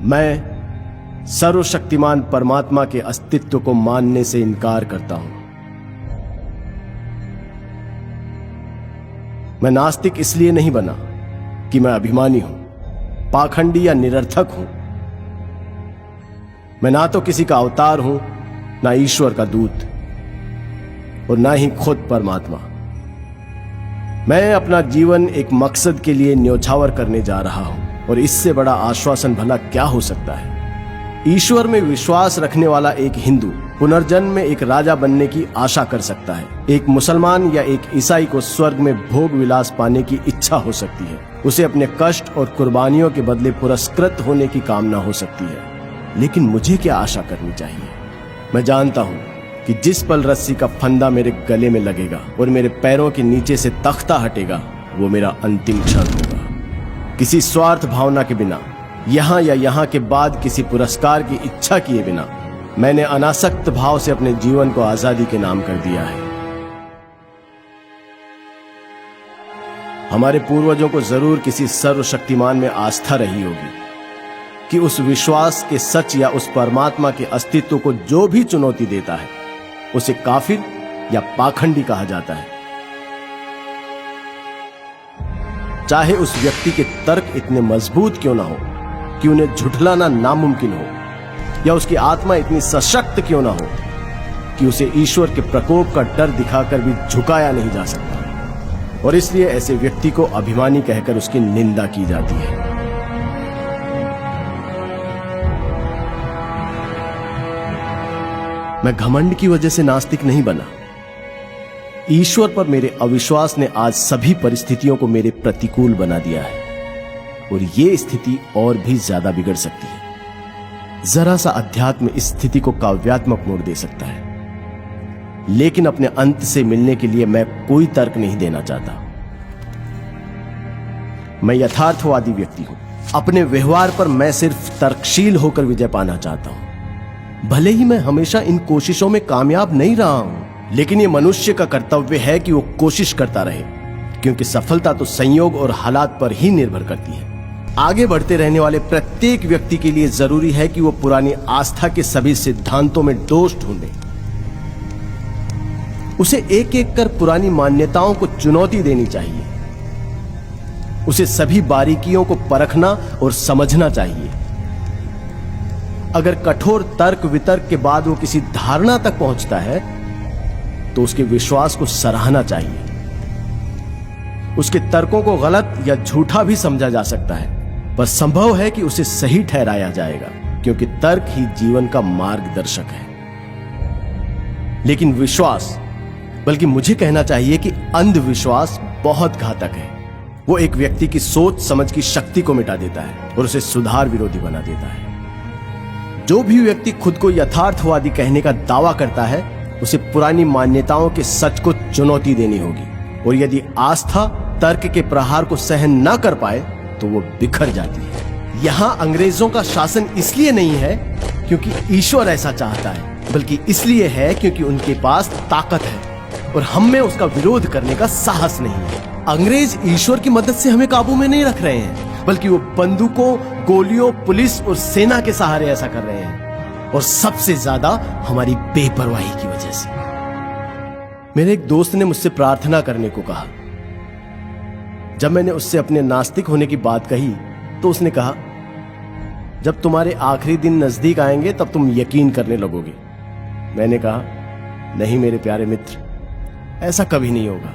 मैं सर्वशक्तिमान परमात्मा के अस्तित्व को मानने से इनकार करता हूं। मैं नास्तिक इसलिए नहीं बना कि मैं अभिमानी हूं, पाखंडी या निरर्थक हूं। मैं ना तो किसी का अवतार हूं, ना ईश्वर का दूत, और ना ही खुद परमात्मा। मैं अपना जीवन एक मकसद के लिए न्योछावर करने जा रहा हूं, और इससे बड़ा आश्वासन भला क्या हो सकता है। ईश्वर में विश्वास रखने वाला एक हिंदू पुनर्जन्म में एक राजा बनने की आशा कर सकता है। एक मुसलमान या एक ईसाई को स्वर्ग में भोग विलास पाने की इच्छा हो सकती है। उसे अपने कष्ट और कुर्बानियों के बदले पुरस्कृत होने की कामना हो सकती है। लेकिन मुझे क्या आशा करनी चाहिए? मैं जानता हूं कि जिस पल रस्सी का फंदा मेरे गले में लगेगा और मेरे पैरों के नीचे से तख्ता हटेगा, वो मेरा अंतिम क्षण होगा। किसी स्वार्थ भावना के बिना, यहां या यहां के बाद किसी पुरस्कार की इच्छा किए बिना, मैंने अनासक्त भाव से अपने जीवन को आजादी के नाम कर दिया है। हमारे पूर्वजों को जरूर किसी सर्वशक्तिमान में आस्था रही होगी कि उस विश्वास के सच या उस परमात्मा के अस्तित्व को जो भी चुनौती देता है, उसे काफिर या पाखंडी कहा जाता है। चाहे उस व्यक्ति के तर्क इतने मजबूत क्यों ना हो कि उन्हें झुठलाना नामुमकिन हो, या उसकी आत्मा इतनी सशक्त क्यों ना हो कि उसे ईश्वर के प्रकोप का डर दिखाकर भी झुकाया नहीं जा सकता। और इसलिए ऐसे व्यक्ति को अभिमानी कहकर उसकी निंदा की जाती है। मैं घमंड की वजह से नास्तिक नहीं बना। ईश्वर पर मेरे अविश्वास ने आज सभी परिस्थितियों को मेरे प्रतिकूल बना दिया है, और ये स्थिति और भी ज्यादा बिगड़ सकती है। जरा सा अध्यात्म इस स्थिति को काव्यात्मक मोड़ दे सकता है। लेकिन अपने अंत से मिलने के लिए मैं कोई तर्क नहीं देना चाहता। मैं यथार्थवादी व्यक्ति हूं। अपने व्यवहार पर मैं सिर्फ तर्कशील होकर विजय पाना चाहता हूं। भले ही मैं हमेशा इन कोशिशों में कामयाब नहीं रहा हूं, लेकिन यह मनुष्य का कर्तव्य है कि वो कोशिश करता रहे, क्योंकि सफलता तो संयोग और हालात पर ही निर्भर करती है। आगे बढ़ते रहने वाले प्रत्येक व्यक्ति के लिए जरूरी है कि वो पुरानी आस्था के सभी सिद्धांतों में दोष ढूंढे। उसे एक एक कर पुरानी मान्यताओं को चुनौती देनी चाहिए। उसे सभी बारीकियों को परखना और समझना चाहिए। अगर कठोर तर्क वितर्क के बाद वो किसी धारणा तक पहुंचता है, तो उसके विश्वास को सराहना चाहिए। उसके तर्कों को गलत या झूठा भी समझा जा सकता है, पर संभव है कि उसे सही ठहराया जाएगा, क्योंकि तर्क ही जीवन का मार्गदर्शक है। लेकिन विश्वास, बल्कि मुझे कहना चाहिए कि अंधविश्वास बहुत घातक है। वो एक व्यक्ति की सोच समझ की शक्ति को मिटा देता है और उसे सुधार विरोधी बना देता है। जो भी व्यक्ति खुद को यथार्थवादी कहने का दावा करता है, उसे पुरानी मान्यताओं के सच को चुनौती देनी होगी, और यदि आस्था तर्क के प्रहार को सहन न कर पाए तो वो बिखर जाती है। यहां अंग्रेजों का शासन इसलिए नहीं है क्योंकि ईश्वर ऐसा चाहता है, बल्कि इसलिए है क्योंकि उनके पास ताकत है और हम में उसका विरोध करने का साहस नहीं है। अंग्रेज ईश्वर की मदद से हमें काबू में नहीं रख रहे हैं, बल्कि वो बंदूकों, गोलियों, पुलिस और सेना के सहारे ऐसा कर रहे हैं, और सबसे ज्यादा हमारी बेपरवाही की वजह से। मेरे एक दोस्त ने मुझसे प्रार्थना करने को कहा। जब मैंने उससे अपने नास्तिक होने की बात कही, तो उसने कहा, जब तुम्हारे आखिरी दिन नजदीक आएंगे तब तुम यकीन करने लगोगे। मैंने कहा, नहीं मेरे प्यारे मित्र, ऐसा कभी नहीं होगा।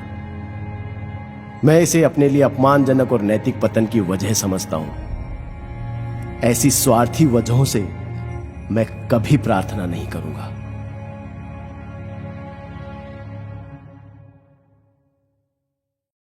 मैं इसे अपने लिए अपमानजनक और नैतिक पतन की वजह समझता हूं। ऐसी स्वार्थी वजहों से मैं कभी प्रार्थना नहीं करूंगा।